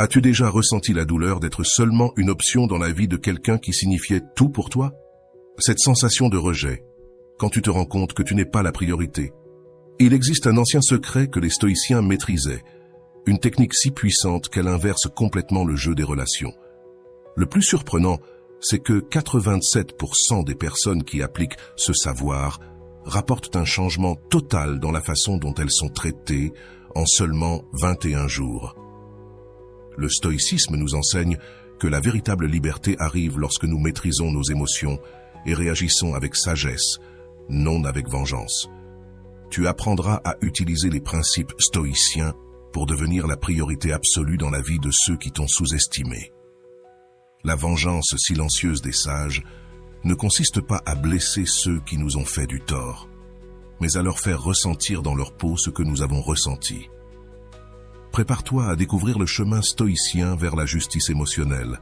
As-tu déjà ressenti la douleur d'être seulement une option dans la vie de quelqu'un qui signifiait tout pour toi? Cette sensation de rejet, quand tu te rends compte que tu n'es pas la priorité. Il existe un ancien secret que les stoïciens maîtrisaient, une technique si puissante qu'elle inverse complètement le jeu des relations. Le plus surprenant, c'est que 87% des personnes qui appliquent ce savoir rapportent un changement total dans la façon dont elles sont traitées en seulement 21 jours. Le stoïcisme nous enseigne que la véritable liberté arrive lorsque nous maîtrisons nos émotions et réagissons avec sagesse, non avec vengeance. Tu apprendras à utiliser les principes stoïciens pour devenir la priorité absolue dans la vie de ceux qui t'ont sous-estimé. La vengeance silencieuse des sages ne consiste pas à blesser ceux qui nous ont fait du tort, mais à leur faire ressentir dans leur peau ce que nous avons ressenti. Prépare-toi à découvrir le chemin stoïcien vers la justice émotionnelle,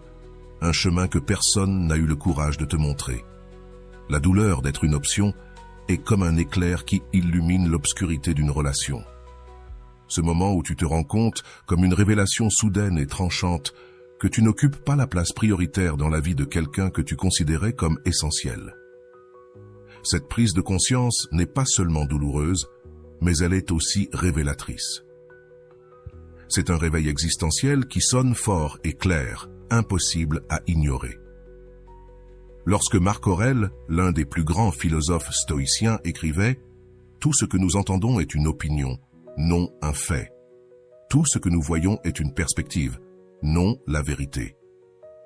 un chemin que personne n'a eu le courage de te montrer. La douleur d'être une option est comme un éclair qui illumine l'obscurité d'une relation. Ce moment où tu te rends compte, comme une révélation soudaine et tranchante, que tu n'occupes pas la place prioritaire dans la vie de quelqu'un que tu considérais comme essentiel. Cette prise de conscience n'est pas seulement douloureuse, mais elle est aussi révélatrice. C'est un réveil existentiel qui sonne fort et clair, impossible à ignorer. Lorsque Marc Aurèle, l'un des plus grands philosophes stoïciens, écrivait « Tout ce que nous entendons est une opinion, non un fait. Tout ce que nous voyons est une perspective, non la vérité. »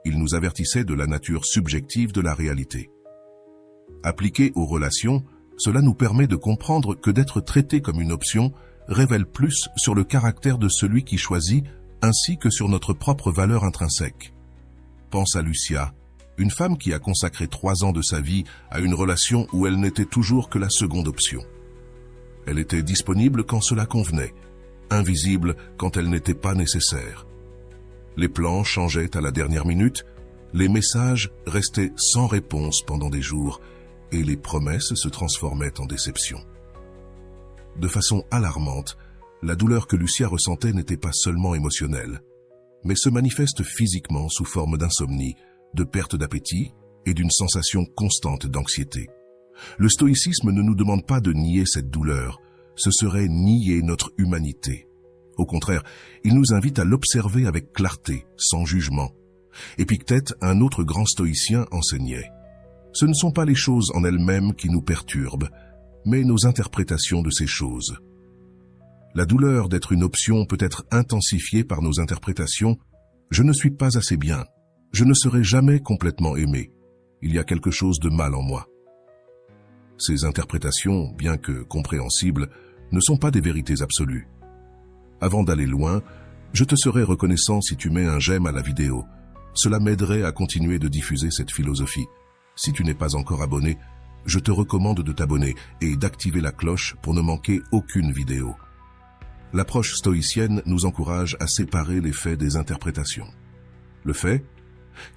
Il nous avertissait de la nature subjective de la réalité. Appliqué aux relations, cela nous permet de comprendre que d'être traité comme une option révèle plus sur le caractère de celui qui choisit ainsi que sur notre propre valeur intrinsèque. Pense à Lucia, une femme qui a consacré 3 ans de sa vie à une relation où elle n'était toujours que la seconde option. Elle était disponible quand cela convenait, invisible quand elle n'était pas nécessaire. Les plans changeaient à la dernière minute, les messages restaient sans réponse pendant des jours et les promesses se transformaient en déception. De façon alarmante, la douleur que Lucia ressentait n'était pas seulement émotionnelle, mais se manifeste physiquement sous forme d'insomnie, de perte d'appétit et d'une sensation constante d'anxiété. Le stoïcisme ne nous demande pas de nier cette douleur, ce serait nier notre humanité. Au contraire, il nous invite à l'observer avec clarté, sans jugement. Épictète, un autre grand stoïcien, enseignait « Ce ne sont pas les choses en elles-mêmes qui nous perturbent, mais nos interprétations de ces choses. » La douleur d'être une option peut être intensifiée par nos interprétations « Je ne suis pas assez bien, je ne serai jamais complètement aimé, il y a quelque chose de mal en moi. » Ces interprétations, bien que compréhensibles, ne sont pas des vérités absolues. Avant d'aller loin, je te serais reconnaissant si tu mets un j'aime à la vidéo. Cela m'aiderait à continuer de diffuser cette philosophie. Si tu n'es pas encore abonné, je te recommande de t'abonner et d'activer la cloche pour ne manquer aucune vidéo. L'approche stoïcienne nous encourage à séparer les faits des interprétations. Le fait,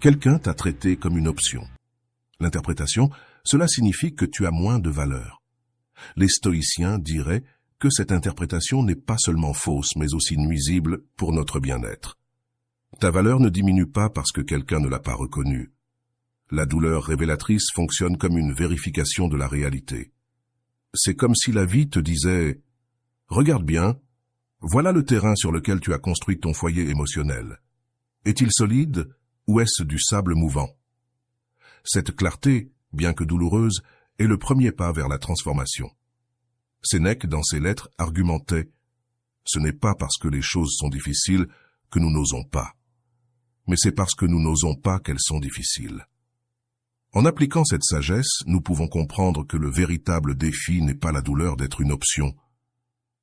quelqu'un t'a traité comme une option. L'interprétation, cela signifie que tu as moins de valeur. Les stoïciens diraient que cette interprétation n'est pas seulement fausse, mais aussi nuisible pour notre bien-être. Ta valeur ne diminue pas parce que quelqu'un ne l'a pas reconnue. La douleur révélatrice fonctionne comme une vérification de la réalité. C'est comme si la vie te disait « Regarde bien, voilà le terrain sur lequel tu as construit ton foyer émotionnel. Est-il solide ou est-ce du sable mouvant ?» Cette clarté, bien que douloureuse, est le premier pas vers la transformation. Sénèque, dans ses lettres, argumentait « Ce n'est pas parce que les choses sont difficiles que nous n'osons pas, mais c'est parce que nous n'osons pas qu'elles sont difficiles. » En appliquant cette sagesse, nous pouvons comprendre que le véritable défi n'est pas la douleur d'être une option,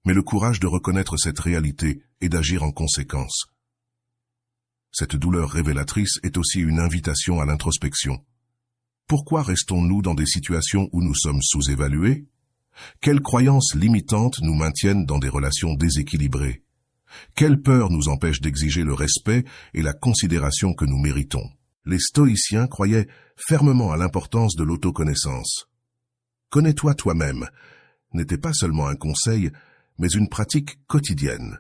mais le courage de reconnaître cette réalité et d'agir en conséquence. Cette douleur révélatrice est aussi une invitation à l'introspection. Pourquoi restons-nous dans des situations où nous sommes sous-évalués? Quelles croyances limitantes nous maintiennent dans des relations déséquilibrées? Quelle peur nous empêche d'exiger le respect et la considération que nous méritons? Les stoïciens croyaient fermement à l'importance de l'autoconnaissance. Connais-toi toi-même n'était pas seulement un conseil, mais une pratique quotidienne.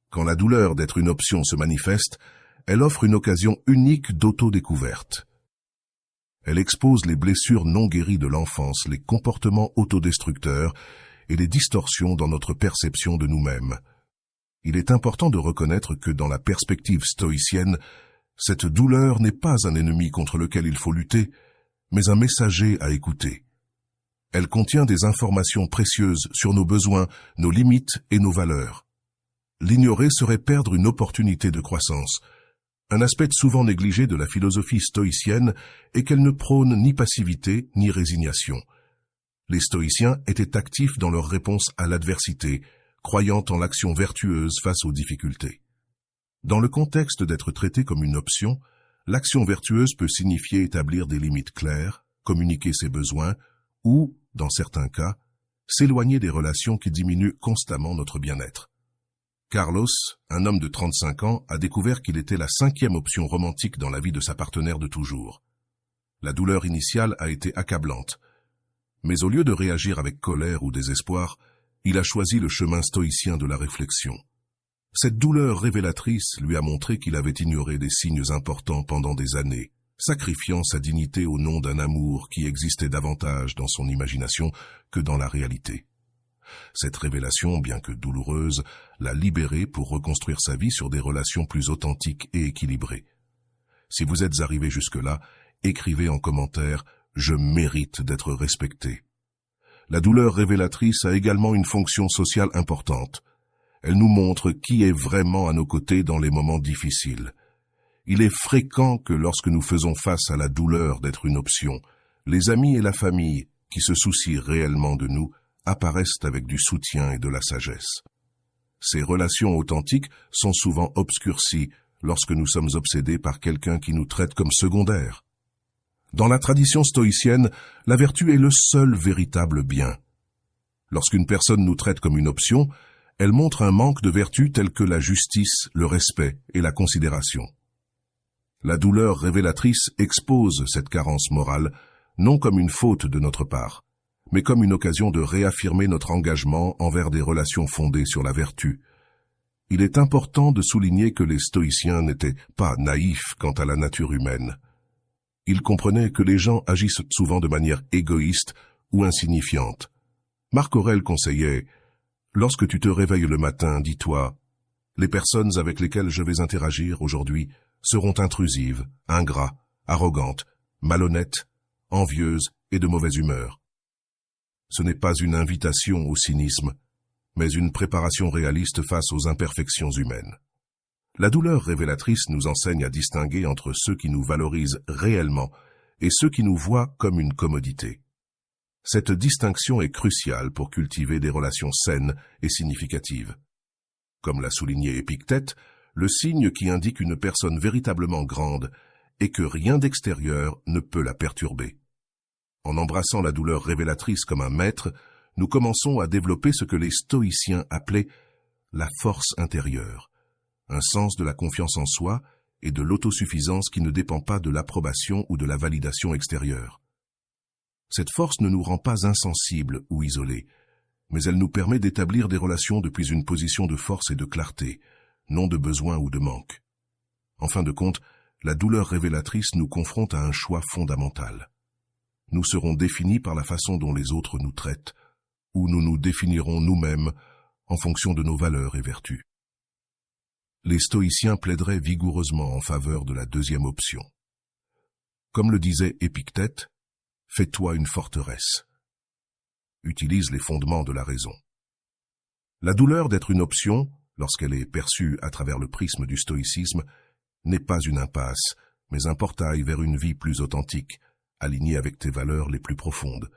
Quand la douleur d'être une option se manifeste, elle offre une occasion unique d'autodécouverte. Elle expose les blessures non guéries de l'enfance, les comportements autodestructeurs et les distorsions dans notre perception de nous-mêmes. Il est important de reconnaître que dans la perspective stoïcienne, cette douleur n'est pas un ennemi contre lequel il faut lutter, mais un messager à écouter. Elle contient des informations précieuses sur nos besoins, nos limites et nos valeurs. L'ignorer serait perdre une opportunité de croissance. Un aspect souvent négligé de la philosophie stoïcienne est qu'elle ne prône ni passivité ni résignation. Les stoïciens étaient actifs dans leur réponse à l'adversité, croyant en l'action vertueuse face aux difficultés. Dans le contexte d'être traité comme une option, l'action vertueuse peut signifier établir des limites claires, communiquer ses besoins ou, dans certains cas, s'éloigner des relations qui diminuent constamment notre bien-être. Carlos, un homme de 35 ans, a découvert qu'il était la 5e option romantique dans la vie de sa partenaire de toujours. La douleur initiale a été accablante, mais au lieu de réagir avec colère ou désespoir, il a choisi le chemin stoïcien de la réflexion. Cette douleur révélatrice lui a montré qu'il avait ignoré des signes importants pendant des années, sacrifiant sa dignité au nom d'un amour qui existait davantage dans son imagination que dans la réalité. Cette révélation, bien que douloureuse, l'a libéré pour reconstruire sa vie sur des relations plus authentiques et équilibrées. Si vous êtes arrivé jusque-là, écrivez en commentaire « Je mérite d'être respecté ». La douleur révélatrice a également une fonction sociale importante. Elle nous montre qui est vraiment à nos côtés dans les moments difficiles. Il est fréquent que lorsque nous faisons face à la douleur d'être une option, les amis et la famille, qui se soucient réellement de nous, apparaissent avec du soutien et de la sagesse. Ces relations authentiques sont souvent obscurcies lorsque nous sommes obsédés par quelqu'un qui nous traite comme secondaire. Dans la tradition stoïcienne, la vertu est le seul véritable bien. Lorsqu'une personne nous traite comme une option, elle montre un manque de vertu telles que la justice, le respect et la considération. La douleur révélatrice expose cette carence morale, non comme une faute de notre part, mais comme une occasion de réaffirmer notre engagement envers des relations fondées sur la vertu. Il est important de souligner que les stoïciens n'étaient pas naïfs quant à la nature humaine. Ils comprenaient que les gens agissent souvent de manière égoïste ou insignifiante. Marc Aurèle conseillait « Lorsque tu te réveilles le matin, dis-toi, les personnes avec lesquelles je vais interagir aujourd'hui seront intrusives, ingrats, arrogantes, malhonnêtes, envieuses et de mauvaise humeur. » Ce n'est pas une invitation au cynisme, mais une préparation réaliste face aux imperfections humaines. La douleur révélatrice nous enseigne à distinguer entre ceux qui nous valorisent réellement et ceux qui nous voient comme une commodité. Cette distinction est cruciale pour cultiver des relations saines et significatives. Comme l'a souligné Épictète, le signe qui indique une personne véritablement grande est que rien d'extérieur ne peut la perturber. En embrassant la douleur révélatrice comme un maître, nous commençons à développer ce que les stoïciens appelaient la force intérieure, un sens de la confiance en soi et de l'autosuffisance qui ne dépend pas de l'approbation ou de la validation extérieure. Cette force ne nous rend pas insensibles ou isolés, mais elle nous permet d'établir des relations depuis une position de force et de clarté, non de besoin ou de manque. En fin de compte, la douleur révélatrice nous confronte à un choix fondamental. Nous serons définis par la façon dont les autres nous traitent, ou nous nous définirons nous-mêmes en fonction de nos valeurs et vertus. Les stoïciens plaideraient vigoureusement en faveur de la deuxième option. Comme le disait Épictète, « Fais-toi une forteresse ». Utilise les fondements de la raison. La douleur d'être une option, lorsqu'elle est perçue à travers le prisme du stoïcisme, n'est pas une impasse, mais un portail vers une vie plus authentique, alignée avec tes valeurs les plus profondes.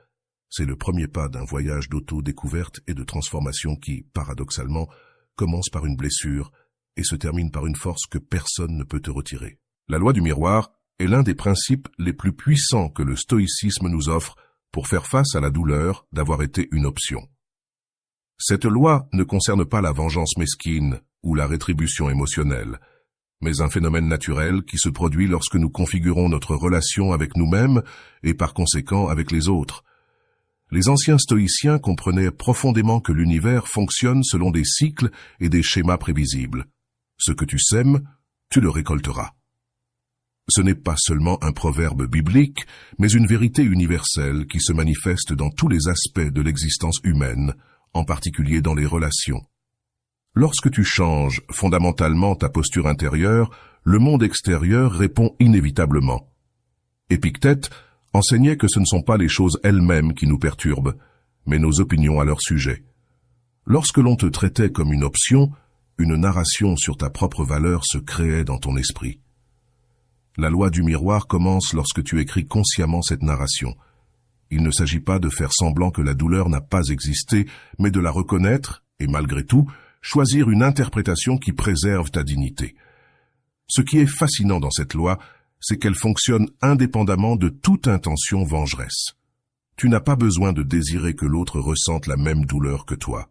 C'est le premier pas d'un voyage d'auto-découverte et de transformation qui, paradoxalement, commence par une blessure et se termine par une force que personne ne peut te retirer. La loi du miroir est l'un des principes les plus puissants que le stoïcisme nous offre pour faire face à la douleur d'avoir été une option. Cette loi ne concerne pas la vengeance mesquine ou la rétribution émotionnelle, mais un phénomène naturel qui se produit lorsque nous configurons notre relation avec nous-mêmes et par conséquent avec les autres. Les anciens stoïciens comprenaient profondément que l'univers fonctionne selon des cycles et des schémas prévisibles. Ce que tu sèmes, tu le récolteras. Ce n'est pas seulement un proverbe biblique, mais une vérité universelle qui se manifeste dans tous les aspects de l'existence humaine, en particulier dans les relations. Lorsque tu changes fondamentalement ta posture intérieure, le monde extérieur répond inévitablement. Épictète enseignait que ce ne sont pas les choses elles-mêmes qui nous perturbent, mais nos opinions à leur sujet. Lorsque l'on te traitait comme une option, une narration sur ta propre valeur se créait dans ton esprit. La loi du miroir commence lorsque tu écris consciemment cette narration. Il ne s'agit pas de faire semblant que la douleur n'a pas existé, mais de la reconnaître, et malgré tout, choisir une interprétation qui préserve ta dignité. Ce qui est fascinant dans cette loi, c'est qu'elle fonctionne indépendamment de toute intention vengeresse. Tu n'as pas besoin de désirer que l'autre ressente la même douleur que toi.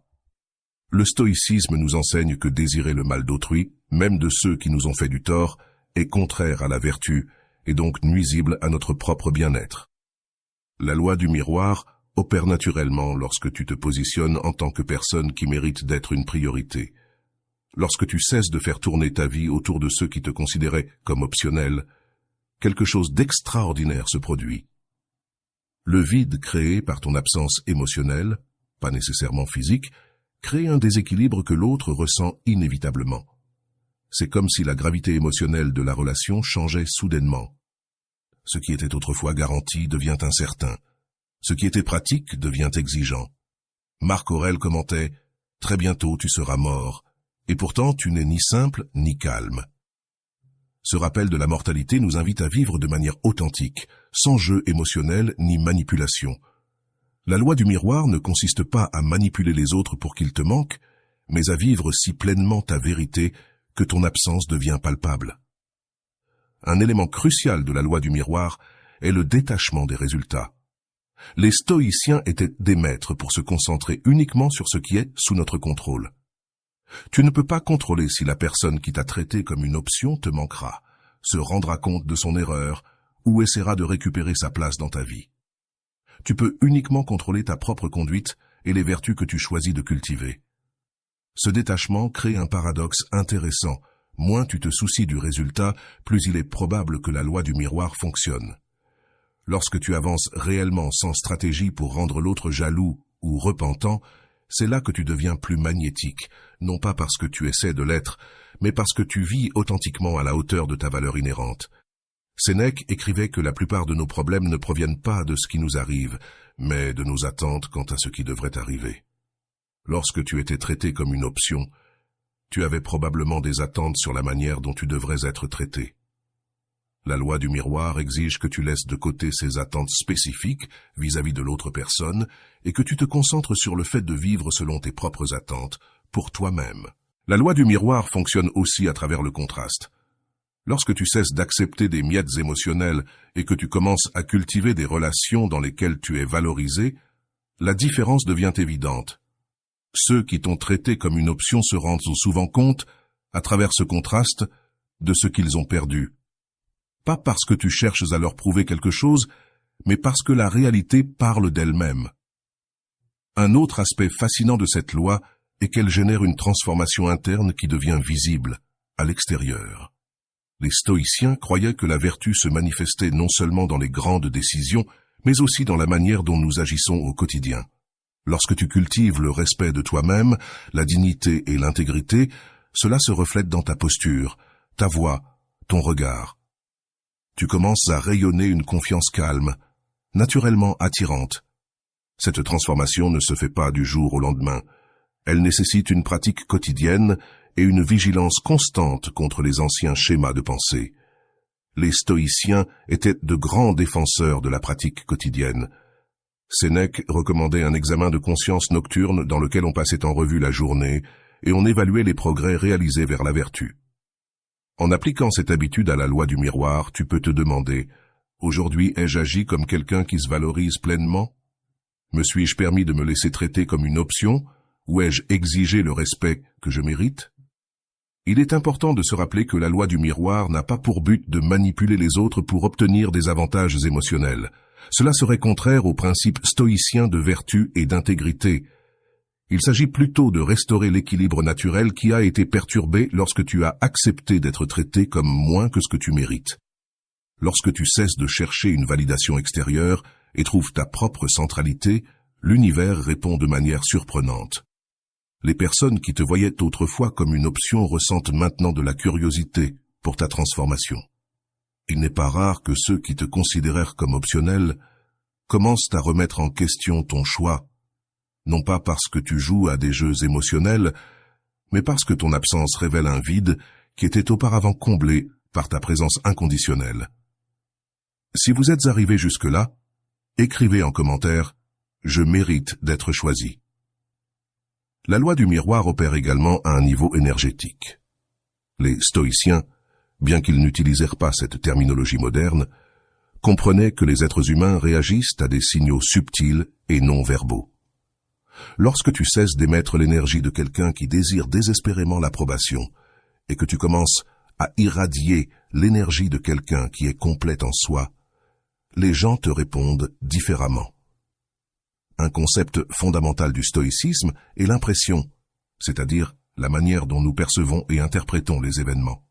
Le stoïcisme nous enseigne que désirer le mal d'autrui, même de ceux qui nous ont fait du tort, est contraire à la vertu et donc nuisible à notre propre bien-être. La loi du miroir opère naturellement lorsque tu te positionnes en tant que personne qui mérite d'être une priorité. Lorsque tu cesses de faire tourner ta vie autour de ceux qui te considéraient comme optionnels, quelque chose d'extraordinaire se produit. Le vide créé par ton absence émotionnelle, pas nécessairement physique, crée un déséquilibre que l'autre ressent inévitablement. C'est comme si la gravité émotionnelle de la relation changeait soudainement. Ce qui était autrefois garanti devient incertain. Ce qui était pratique devient exigeant. Marc Aurèle commentait « Très bientôt tu seras mort, et pourtant tu n'es ni simple ni calme ». Ce rappel de la mortalité nous invite à vivre de manière authentique, sans jeu émotionnel ni manipulation. La loi du miroir ne consiste pas à manipuler les autres pour qu'ils te manquent, mais à vivre si pleinement ta vérité que ton absence devient palpable. Un élément crucial de la loi du miroir est le détachement des résultats. Les stoïciens étaient des maîtres pour se concentrer uniquement sur ce qui est sous notre contrôle. Tu ne peux pas contrôler si la personne qui t'a traité comme une option te manquera, se rendra compte de son erreur ou essaiera de récupérer sa place dans ta vie. Tu peux uniquement contrôler ta propre conduite et les vertus que tu choisis de cultiver. Ce détachement crée un paradoxe intéressant. Moins tu te soucies du résultat, plus il est probable que la loi du miroir fonctionne. Lorsque tu avances réellement sans stratégie pour rendre l'autre jaloux ou repentant, c'est là que tu deviens plus magnétique, non pas parce que tu essaies de l'être, mais parce que tu vis authentiquement à la hauteur de ta valeur inhérente. Sénèque écrivait que la plupart de nos problèmes ne proviennent pas de ce qui nous arrive, mais de nos attentes quant à ce qui devrait arriver. Lorsque tu étais traité comme une option, tu avais probablement des attentes sur la manière dont tu devrais être traité. La loi du miroir exige que tu laisses de côté ces attentes spécifiques vis-à-vis de l'autre personne et que tu te concentres sur le fait de vivre selon tes propres attentes, pour toi-même. La loi du miroir fonctionne aussi à travers le contraste. Lorsque tu cesses d'accepter des miettes émotionnelles et que tu commences à cultiver des relations dans lesquelles tu es valorisé, la différence devient évidente. Ceux qui t'ont traité comme une option se rendent souvent compte, à travers ce contraste, de ce qu'ils ont perdu. Pas parce que tu cherches à leur prouver quelque chose, mais parce que la réalité parle d'elle-même. Un autre aspect fascinant de cette loi est qu'elle génère une transformation interne qui devient visible, à l'extérieur. Les stoïciens croyaient que la vertu se manifestait non seulement dans les grandes décisions, mais aussi dans la manière dont nous agissons au quotidien. Lorsque tu cultives le respect de toi-même, la dignité et l'intégrité, cela se reflète dans ta posture, ta voix, ton regard. Tu commences à rayonner une confiance calme, naturellement attirante. Cette transformation ne se fait pas du jour au lendemain. Elle nécessite une pratique quotidienne et une vigilance constante contre les anciens schémas de pensée. Les stoïciens étaient de grands défenseurs de la pratique quotidienne. Sénèque recommandait un examen de conscience nocturne dans lequel on passait en revue la journée et on évaluait les progrès réalisés vers la vertu. En appliquant cette habitude à la loi du miroir, tu peux te demander « Aujourd'hui, ai-je agi comme quelqu'un qui se valorise pleinement ? Me suis-je permis de me laisser traiter comme une option ou ai-je exigé le respect que je mérite ?» Il est important de se rappeler que la loi du miroir n'a pas pour but de manipuler les autres pour obtenir des avantages émotionnels. Cela serait contraire au principe stoïcien de vertu et d'intégrité. Il s'agit plutôt de restaurer l'équilibre naturel qui a été perturbé lorsque tu as accepté d'être traité comme moins que ce que tu mérites. Lorsque tu cesses de chercher une validation extérieure et trouves ta propre centralité, l'univers répond de manière surprenante. Les personnes qui te voyaient autrefois comme une option ressentent maintenant de la curiosité pour ta transformation. Il n'est pas rare que ceux qui te considérèrent comme optionnel commencent à remettre en question ton choix, non pas parce que tu joues à des jeux émotionnels, mais parce que ton absence révèle un vide qui était auparavant comblé par ta présence inconditionnelle. Si vous êtes arrivé jusque-là, écrivez en commentaire « Je mérite d'être choisi ». La loi du miroir opère également à un niveau énergétique. Les stoïciens, bien qu'ils n'utilisèrent pas cette terminologie moderne, comprenaient que les êtres humains réagissent à des signaux subtils et non verbaux. Lorsque tu cesses d'émettre l'énergie de quelqu'un qui désire désespérément l'approbation et que tu commences à irradier l'énergie de quelqu'un qui est complète en soi, les gens te répondent différemment. Un concept fondamental du stoïcisme est l'impression, c'est-à-dire la manière dont nous percevons et interprétons les événements.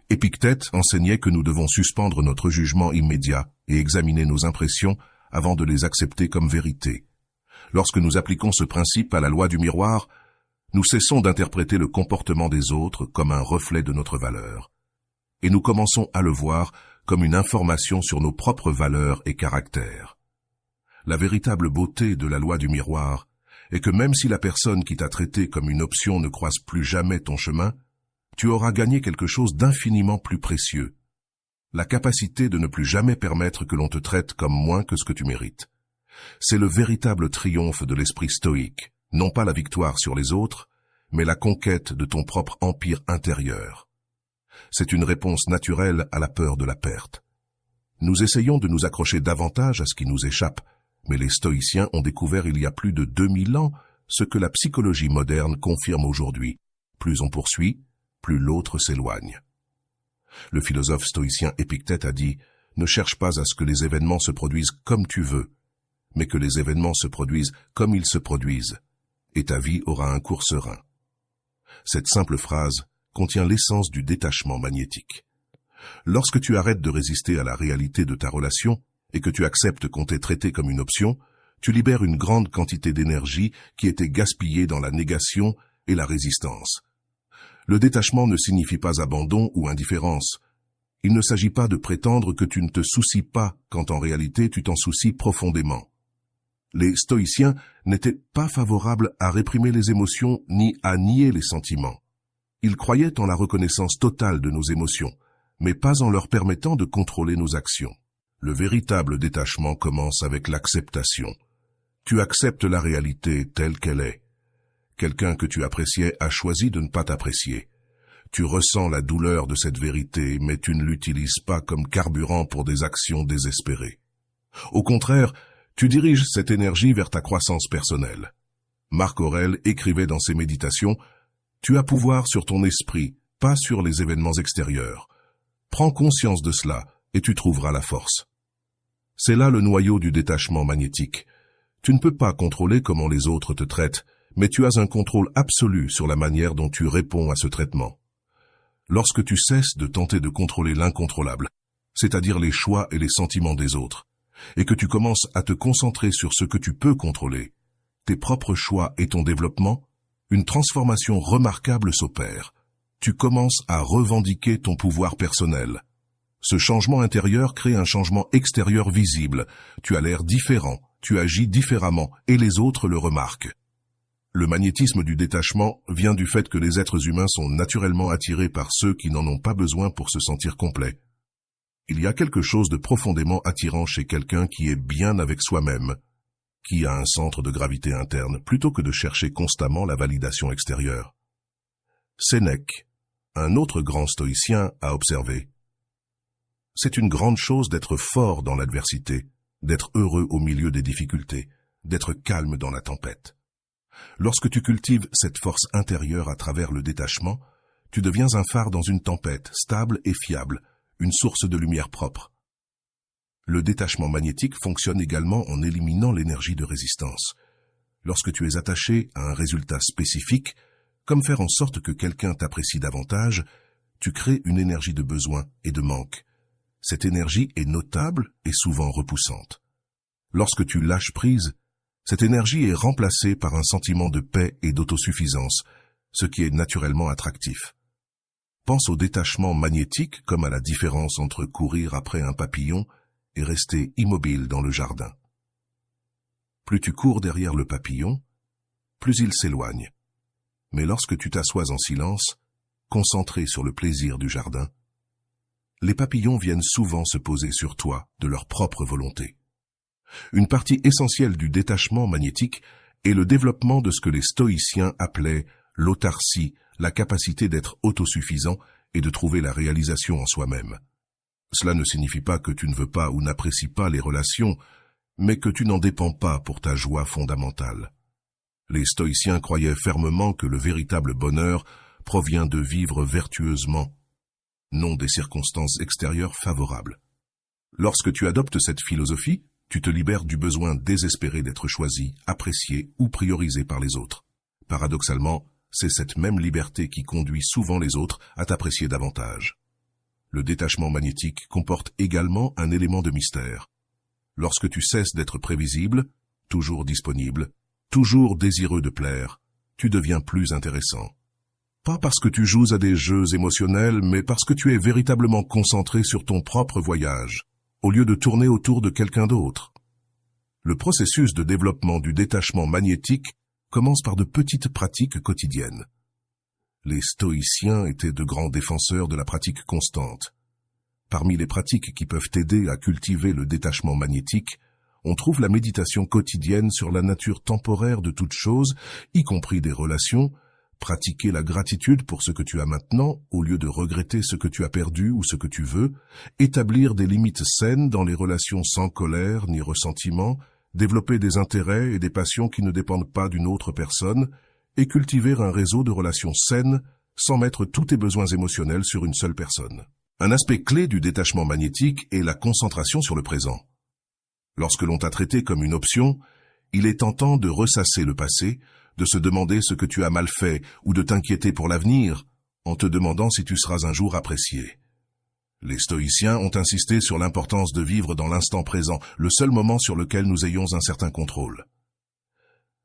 Épictète enseignait que nous devons suspendre notre jugement immédiat et examiner nos impressions avant de les accepter comme vérité. Lorsque nous appliquons ce principe à la loi du miroir, nous cessons d'interpréter le comportement des autres comme un reflet de notre valeur, et nous commençons à le voir comme une information sur nos propres valeurs et caractères. La véritable beauté de la loi du miroir est que même si la personne qui t'a traité comme une option ne croise plus jamais ton chemin, tu auras gagné quelque chose d'infiniment plus précieux, la capacité de ne plus jamais permettre que l'on te traite comme moins que ce que tu mérites. C'est le véritable triomphe de l'esprit stoïque, non pas la victoire sur les autres, mais la conquête de ton propre empire intérieur. C'est une réponse naturelle à la peur de la perte. Nous essayons de nous accrocher davantage à ce qui nous échappe, mais les stoïciens ont découvert il y a plus de 2000 ans ce que la psychologie moderne confirme aujourd'hui. Plus on poursuit, plus l'autre s'éloigne. Le philosophe stoïcien Épictète a dit « Ne cherche pas à ce que les événements se produisent comme tu veux, mais que les événements se produisent comme ils se produisent, et ta vie aura un cours serein. » Cette simple phrase contient l'essence du détachement magnétique. Lorsque tu arrêtes de résister à la réalité de ta relation et que tu acceptes qu'on t'ait traité comme une option, tu libères une grande quantité d'énergie qui était gaspillée dans la négation et la résistance. Le détachement ne signifie pas abandon ou indifférence. Il ne s'agit pas de prétendre que tu ne te soucies pas quand en réalité tu t'en soucies profondément. Les stoïciens n'étaient pas favorables à réprimer les émotions ni à nier les sentiments. Ils croyaient en la reconnaissance totale de nos émotions, mais pas en leur permettant de contrôler nos actions. Le véritable détachement commence avec l'acceptation. Tu acceptes la réalité telle qu'elle est. Quelqu'un que tu appréciais a choisi de ne pas t'apprécier. Tu ressens la douleur de cette vérité, mais tu ne l'utilises pas comme carburant pour des actions désespérées. Au contraire, tu diriges cette énergie vers ta croissance personnelle. Marc Aurèle écrivait dans ses méditations « Tu as pouvoir sur ton esprit, pas sur les événements extérieurs. Prends conscience de cela et tu trouveras la force. » C'est là le noyau du détachement magnétique. Tu ne peux pas contrôler comment les autres te traitent, mais tu as un contrôle absolu sur la manière dont tu réponds à ce traitement. Lorsque tu cesses de tenter de contrôler l'incontrôlable, c'est-à-dire les choix et les sentiments des autres, et que tu commences à te concentrer sur ce que tu peux contrôler, tes propres choix et ton développement, une transformation remarquable s'opère. Tu commences à revendiquer ton pouvoir personnel. Ce changement intérieur crée un changement extérieur visible. Tu as l'air différent, tu agis différemment, et les autres le remarquent. Le magnétisme du détachement vient du fait que les êtres humains sont naturellement attirés par ceux qui n'en ont pas besoin pour se sentir complets. Il y a quelque chose de profondément attirant chez quelqu'un qui est bien avec soi-même, qui a un centre de gravité interne, plutôt que de chercher constamment la validation extérieure. Sénèque, un autre grand stoïcien, a observé « C'est une grande chose d'être fort dans l'adversité, d'être heureux au milieu des difficultés, d'être calme dans la tempête. Lorsque tu cultives cette force intérieure à travers le détachement, tu deviens un phare dans une tempête, stable et fiable, une source de lumière propre. Le détachement magnétique fonctionne également en éliminant l'énergie de résistance. Lorsque tu es attaché à un résultat spécifique, comme faire en sorte que quelqu'un t'apprécie davantage, tu crées une énergie de besoin et de manque. Cette énergie est notable et souvent repoussante. Lorsque tu lâches prise, cette énergie est remplacée par un sentiment de paix et d'autosuffisance, ce qui est naturellement attractif. Pense au détachement magnétique comme à la différence entre courir après un papillon et rester immobile dans le jardin. Plus tu cours derrière le papillon, plus il s'éloigne. Mais lorsque tu t'assois en silence, concentré sur le plaisir du jardin, les papillons viennent souvent se poser sur toi de leur propre volonté. Une partie essentielle du détachement magnétique est le développement de ce que les stoïciens appelaient l'autarcie, la capacité d'être autosuffisant et de trouver la réalisation en soi-même. Cela ne signifie pas que tu ne veux pas ou n'apprécies pas les relations, mais que tu n'en dépends pas pour ta joie fondamentale. Les stoïciens croyaient fermement que le véritable bonheur provient de vivre vertueusement, non des circonstances extérieures favorables. Lorsque tu adoptes cette philosophie, tu te libères du besoin désespéré d'être choisi, apprécié ou priorisé par les autres. Paradoxalement, c'est cette même liberté qui conduit souvent les autres à t'apprécier davantage. Le détachement magnétique comporte également un élément de mystère. Lorsque tu cesses d'être prévisible, toujours disponible, toujours désireux de plaire, tu deviens plus intéressant. Pas parce que tu joues à des jeux émotionnels, mais parce que tu es véritablement concentré sur ton propre voyage, au lieu de tourner autour de quelqu'un d'autre. Le processus de développement du détachement magnétique commence par de petites pratiques quotidiennes. Les stoïciens étaient de grands défenseurs de la pratique constante. Parmi les pratiques qui peuvent t'aider à cultiver le détachement magnétique, on trouve la méditation quotidienne sur la nature temporaire de toute chose, y compris des relations, pratiquer la gratitude pour ce que tu as maintenant, au lieu de regretter ce que tu as perdu ou ce que tu veux, établir des limites saines dans les relations sans colère ni ressentiment, développer des intérêts et des passions qui ne dépendent pas d'une autre personne, et cultiver un réseau de relations saines sans mettre tous tes besoins émotionnels sur une seule personne. Un aspect clé du détachement magnétique est la concentration sur le présent. Lorsque l'on t'a traité comme une option, il est tentant de ressasser le passé, de se demander ce que tu as mal fait ou de t'inquiéter pour l'avenir, en te demandant si tu seras un jour apprécié. Les stoïciens ont insisté sur l'importance de vivre dans l'instant présent, le seul moment sur lequel nous ayons un certain contrôle.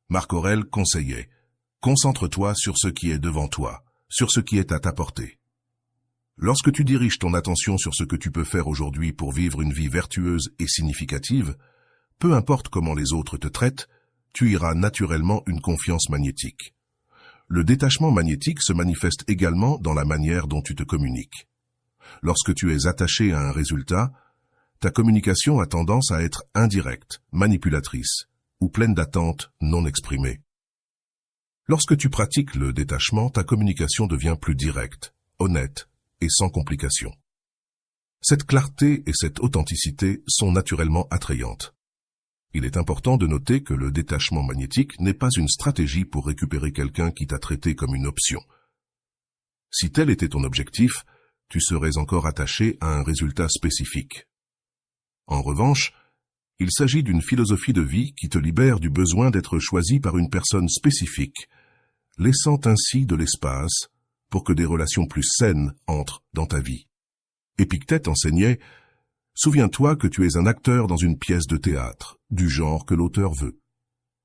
Marc Aurèle conseillait « Concentre-toi sur ce qui est devant toi, sur ce qui est à ta portée. » Lorsque tu diriges ton attention sur ce que tu peux faire aujourd'hui pour vivre une vie vertueuse et significative, peu importe comment les autres te traitent, tu iras naturellement une confiance magnétique. Le détachement magnétique se manifeste également dans la manière dont tu te communiques. Lorsque tu es attaché à un résultat, ta communication a tendance à être indirecte, manipulatrice ou pleine d'attentes non exprimées. Lorsque tu pratiques le détachement, ta communication devient plus directe, honnête et sans complications. Cette clarté et cette authenticité sont naturellement attrayantes. Il est important de noter que le détachement magnétique n'est pas une stratégie pour récupérer quelqu'un qui t'a traité comme une option. Si tel était ton objectif, tu serais encore attaché à un résultat spécifique. En revanche, il s'agit d'une philosophie de vie qui te libère du besoin d'être choisi par une personne spécifique, laissant ainsi de l'espace pour que des relations plus saines entrent dans ta vie. Épictète enseignait « Souviens-toi que tu es un acteur dans une pièce de théâtre, du genre que l'auteur veut.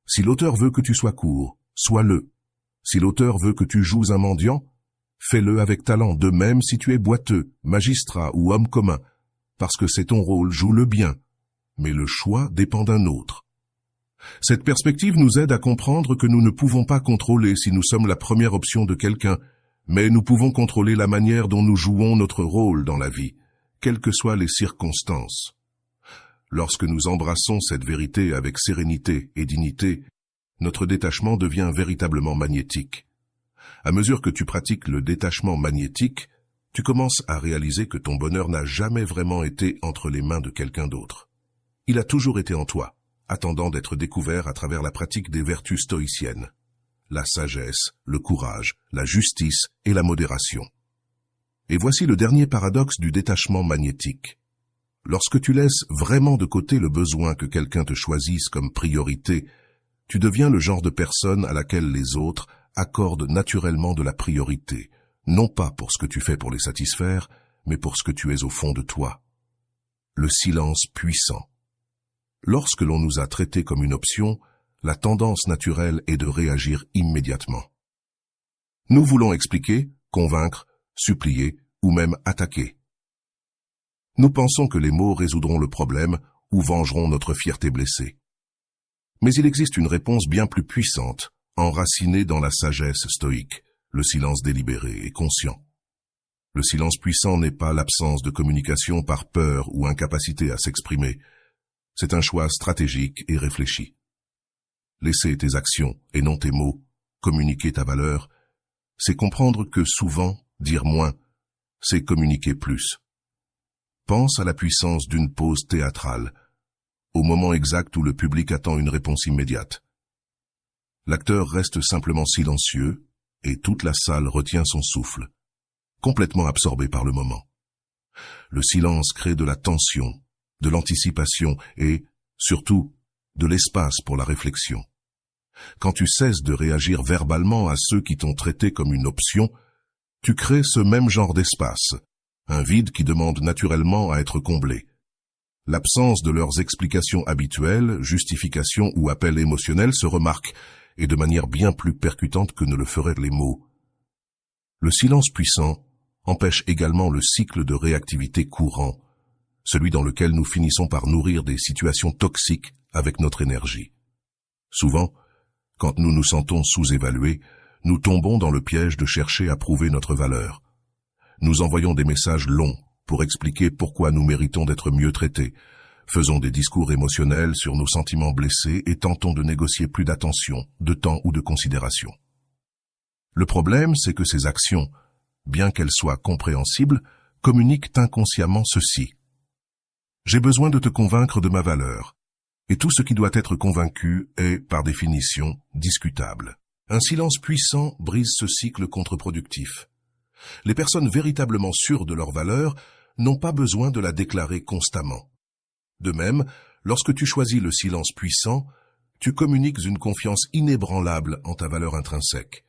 Si l'auteur veut que tu sois court, sois-le. Si l'auteur veut que tu joues un mendiant, fais-le avec talent, de même si tu es boiteux, magistrat ou homme commun, parce que c'est ton rôle, joue-le bien. Mais le choix dépend d'un autre. » Cette perspective nous aide à comprendre que nous ne pouvons pas contrôler si nous sommes la première option de quelqu'un, mais nous pouvons contrôler la manière dont nous jouons notre rôle dans la vie, quelles que soient les circonstances. Lorsque nous embrassons cette vérité avec sérénité et dignité, notre détachement devient véritablement magnétique. À mesure que tu pratiques le détachement magnétique, tu commences à réaliser que ton bonheur n'a jamais vraiment été entre les mains de quelqu'un d'autre. Il a toujours été en toi, attendant d'être découvert à travers la pratique des vertus stoïciennes. La sagesse, le courage, la justice et la modération. Et voici le dernier paradoxe du détachement magnétique. Lorsque tu laisses vraiment de côté le besoin que quelqu'un te choisisse comme priorité, tu deviens le genre de personne à laquelle les autres accordent naturellement de la priorité, non pas pour ce que tu fais pour les satisfaire, mais pour ce que tu es au fond de toi. Le silence puissant. Lorsque l'on nous a traités comme une option, la tendance naturelle est de réagir immédiatement. Nous voulons expliquer, convaincre, supplier ou même attaquer. Nous pensons que les mots résoudront le problème ou vengeront notre fierté blessée. Mais il existe une réponse bien plus puissante, enracinée dans la sagesse stoïque, le silence délibéré et conscient. Le silence puissant n'est pas l'absence de communication par peur ou incapacité à s'exprimer. C'est un choix stratégique et réfléchi. Laisser tes actions et non tes mots communiquer ta valeur, c'est comprendre que souvent, dire moins, c'est communiquer plus. Pense à la puissance d'une pause théâtrale, au moment exact où le public attend une réponse immédiate. L'acteur reste simplement silencieux et toute la salle retient son souffle, complètement absorbé par le moment. Le silence crée de la tension, de l'anticipation et, surtout, de l'espace pour la réflexion. Quand tu cesses de réagir verbalement à ceux qui t'ont traité comme une option, tu crées ce même genre d'espace, un vide qui demande naturellement à être comblé. L'absence de leurs explications habituelles, justifications ou appels émotionnels se remarque, et de manière bien plus percutante que ne le feraient les mots. Le silence puissant empêche également le cycle de réactivité courant, celui dans lequel nous finissons par nourrir des situations toxiques avec notre énergie. Souvent, quand nous nous sentons sous-évalués, nous tombons dans le piège de chercher à prouver notre valeur. Nous envoyons des messages longs pour expliquer pourquoi nous méritons d'être mieux traités, faisons des discours émotionnels sur nos sentiments blessés et tentons de négocier plus d'attention, de temps ou de considération. Le problème, c'est que ces actions, bien qu'elles soient compréhensibles, communiquent inconsciemment ceci. J'ai besoin de te convaincre de ma valeur, et tout ce qui doit être convaincu est, par définition, discutable. Un silence puissant brise ce cycle contre-productif. Les personnes véritablement sûres de leur valeur n'ont pas besoin de la déclarer constamment. De même, lorsque tu choisis le silence puissant, tu communiques une confiance inébranlable en ta valeur intrinsèque.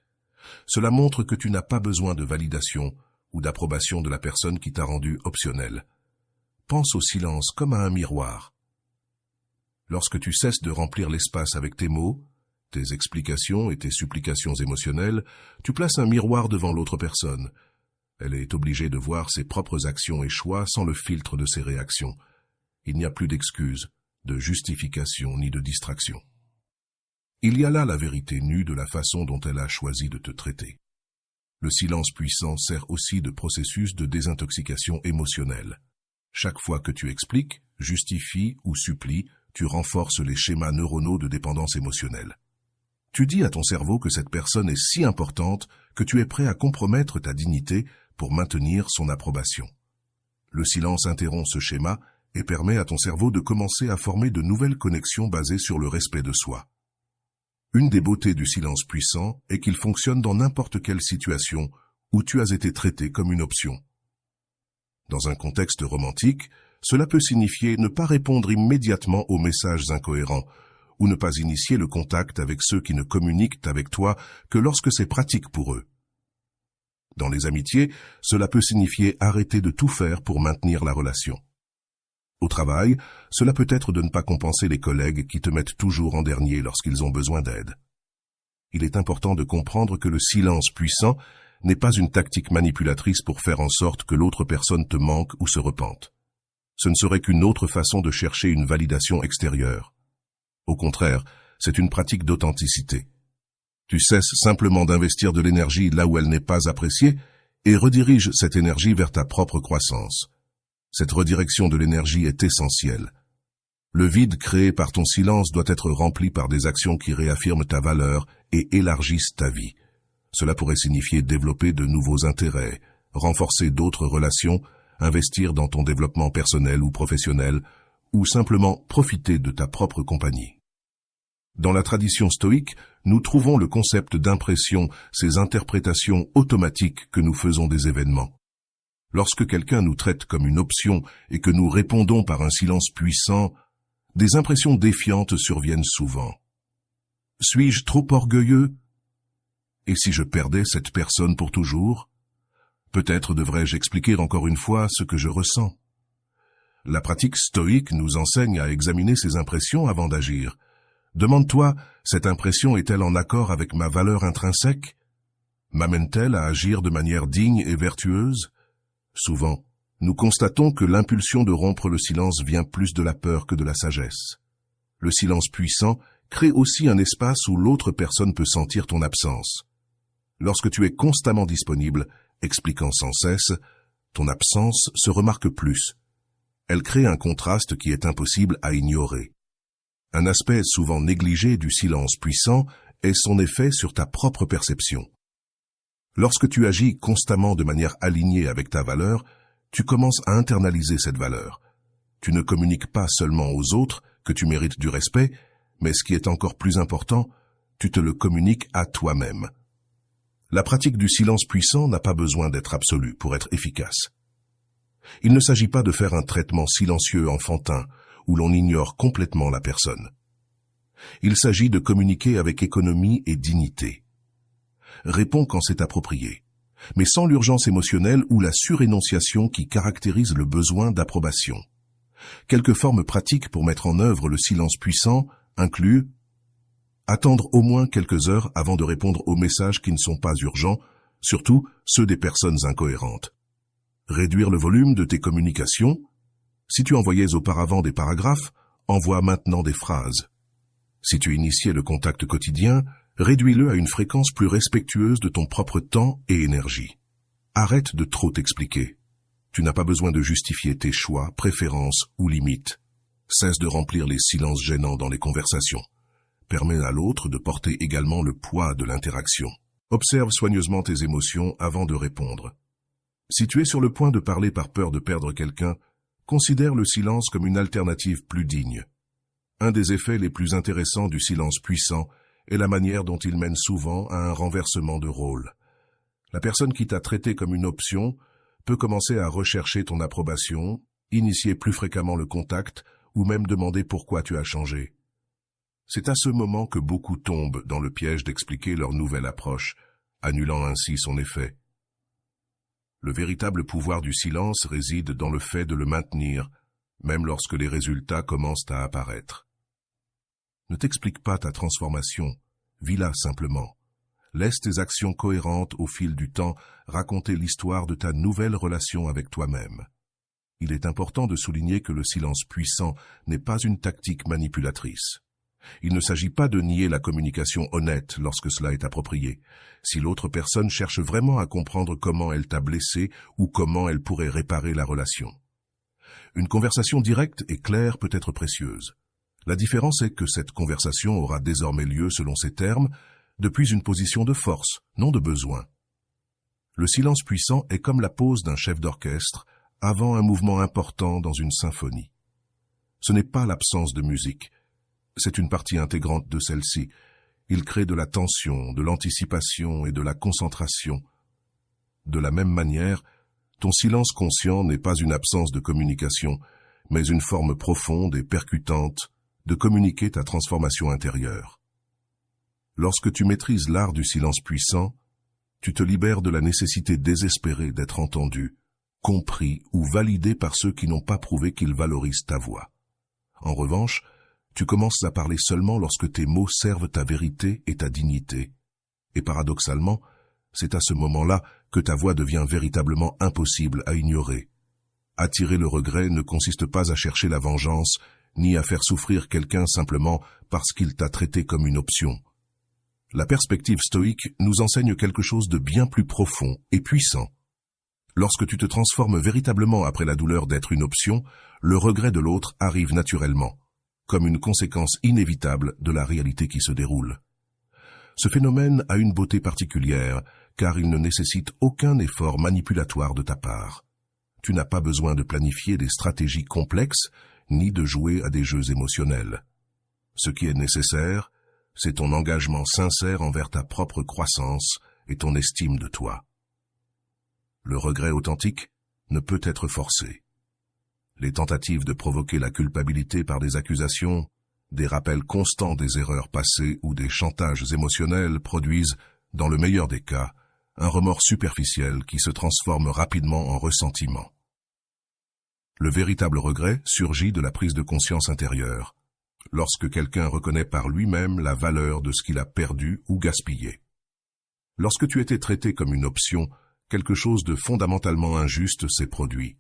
Cela montre que tu n'as pas besoin de validation ou d'approbation de la personne qui t'a rendu optionnel. Pense au silence comme à un miroir. Lorsque tu cesses de remplir l'espace avec tes mots, tes explications et tes supplications émotionnelles, tu places un miroir devant l'autre personne. Elle est obligée de voir ses propres actions et choix sans le filtre de ses réactions. Il n'y a plus d'excuses, de justification ni de distraction. Il y a là la vérité nue de la façon dont elle a choisi de te traiter. Le silence puissant sert aussi de processus de désintoxication émotionnelle. Chaque fois que tu expliques, justifies ou supplies, tu renforces les schémas neuronaux de dépendance émotionnelle. Tu dis à ton cerveau que cette personne est si importante que tu es prêt à compromettre ta dignité pour maintenir son approbation. Le silence interrompt ce schéma et permet à ton cerveau de commencer à former de nouvelles connexions basées sur le respect de soi. Une des beautés du silence puissant est qu'il fonctionne dans n'importe quelle situation où tu as été traité comme une option. Dans un contexte romantique, cela peut signifier ne pas répondre immédiatement aux messages incohérents ou ne pas initier le contact avec ceux qui ne communiquent avec toi que lorsque c'est pratique pour eux. Dans les amitiés, cela peut signifier arrêter de tout faire pour maintenir la relation. Au travail, cela peut être de ne pas compenser les collègues qui te mettent toujours en dernier lorsqu'ils ont besoin d'aide. Il est important de comprendre que le silence puissant n'est pas une tactique manipulatrice pour faire en sorte que l'autre personne te manque ou se repente. Ce ne serait qu'une autre façon de chercher une validation extérieure. Au contraire, c'est une pratique d'authenticité. Tu cesses simplement d'investir de l'énergie là où elle n'est pas appréciée et rediriges cette énergie vers ta propre croissance. Cette redirection de l'énergie est essentielle. Le vide créé par ton silence doit être rempli par des actions qui réaffirment ta valeur et élargissent ta vie. Cela pourrait signifier développer de nouveaux intérêts, renforcer d'autres relations, investir dans ton développement personnel ou professionnel, ou simplement profiter de ta propre compagnie. Dans la tradition stoïque, nous trouvons le concept d'impression, ces interprétations automatiques que nous faisons des événements. Lorsque quelqu'un nous traite comme une option et que nous répondons par un silence puissant, des impressions défiantes surviennent souvent. Suis-je trop orgueilleux? Et si je perdais cette personne pour toujours? Peut-être devrais-je expliquer encore une fois ce que je ressens. La pratique stoïque nous enseigne à examiner ces impressions avant d'agir. Demande-toi, cette impression est-elle en accord avec ma valeur intrinsèque? M'amène-t-elle à agir de manière digne et vertueuse? Souvent, nous constatons que l'impulsion de rompre le silence vient plus de la peur que de la sagesse. Le silence puissant crée aussi un espace où l'autre personne peut sentir ton absence. Lorsque tu es constamment disponible, expliquant sans cesse, ton absence se remarque plus. Elle crée un contraste qui est impossible à ignorer. Un aspect souvent négligé du silence puissant est son effet sur ta propre perception. Lorsque tu agis constamment de manière alignée avec ta valeur, tu commences à internaliser cette valeur. Tu ne communiques pas seulement aux autres que tu mérites du respect, mais ce qui est encore plus important, tu te le communiques à toi-même. La pratique du silence puissant n'a pas besoin d'être absolue pour être efficace. Il ne s'agit pas de faire un traitement silencieux enfantin où l'on ignore complètement la personne. Il s'agit de communiquer avec économie et dignité. Réponds quand c'est approprié, mais sans l'urgence émotionnelle ou la surénonciation qui caractérise le besoin d'approbation. Quelques formes pratiques pour mettre en œuvre le silence puissant incluent attendre au moins quelques heures avant de répondre aux messages qui ne sont pas urgents, surtout ceux des personnes incohérentes. Réduire le volume de tes communications. Si tu envoyais auparavant des paragraphes, envoie maintenant des phrases. Si tu initiais le contact quotidien, réduis-le à une fréquence plus respectueuse de ton propre temps et énergie. Arrête de trop t'expliquer. Tu n'as pas besoin de justifier tes choix, préférences ou limites. Cesse de remplir les silences gênants dans les conversations. Permets à l'autre de porter également le poids de l'interaction. Observe soigneusement tes émotions avant de répondre. Si tu es sur le point de parler par peur de perdre quelqu'un, considère le silence comme une alternative plus digne. Un des effets les plus intéressants du silence puissant est la manière dont il mène souvent à un renversement de rôle. La personne qui t'a traité comme une option peut commencer à rechercher ton approbation, initier plus fréquemment le contact ou même demander pourquoi tu as changé. C'est à ce moment que beaucoup tombent dans le piège d'expliquer leur nouvelle approche, annulant ainsi son effet. Le véritable pouvoir du silence réside dans le fait de le maintenir, même lorsque les résultats commencent à apparaître. Ne t'explique pas ta transformation, vis-la simplement. Laisse tes actions cohérentes au fil du temps raconter l'histoire de ta nouvelle relation avec toi-même. Il est important de souligner que le silence puissant n'est pas une tactique manipulatrice. Il ne s'agit pas de nier la communication honnête lorsque cela est approprié. Si l'autre personne cherche vraiment à comprendre comment elle t'a blessé ou comment elle pourrait réparer la relation. Une conversation directe et claire peut être précieuse. La différence est que cette conversation aura désormais lieu selon ses termes, depuis une position de force, non de besoin. Le silence puissant est comme la pause d'un chef d'orchestre avant un mouvement important dans une symphonie. Ce n'est pas l'absence de musique. C'est une partie intégrante de celle-ci. Il crée de la tension, de l'anticipation et de la concentration. De la même manière, ton silence conscient n'est pas une absence de communication, mais une forme profonde et percutante de communiquer ta transformation intérieure. Lorsque tu maîtrises l'art du silence puissant, tu te libères de la nécessité désespérée d'être entendu, compris ou validé par ceux qui n'ont pas prouvé qu'ils valorisent ta voix. En revanche, tu commences à parler seulement lorsque tes mots servent ta vérité et ta dignité. Et paradoxalement, c'est à ce moment-là que ta voix devient véritablement impossible à ignorer. Attirer le regret ne consiste pas à chercher la vengeance, ni à faire souffrir quelqu'un simplement parce qu'il t'a traité comme une option. La perspective stoïque nous enseigne quelque chose de bien plus profond et puissant. Lorsque tu te transformes véritablement après la douleur d'être une option, le regret de l'autre arrive naturellement, comme une conséquence inévitable de la réalité qui se déroule. Ce phénomène a une beauté particulière, car il ne nécessite aucun effort manipulatoire de ta part. Tu n'as pas besoin de planifier des stratégies complexes, ni de jouer à des jeux émotionnels. Ce qui est nécessaire, c'est ton engagement sincère envers ta propre croissance et ton estime de toi. Le regret authentique ne peut être forcé. Les tentatives de provoquer la culpabilité par des accusations, des rappels constants des erreurs passées ou des chantages émotionnels produisent, dans le meilleur des cas, un remords superficiel qui se transforme rapidement en ressentiment. Le véritable regret surgit de la prise de conscience intérieure, lorsque quelqu'un reconnaît par lui-même la valeur de ce qu'il a perdu ou gaspillé. Lorsque tu étais traité comme une option, quelque chose de fondamentalement injuste s'est produit.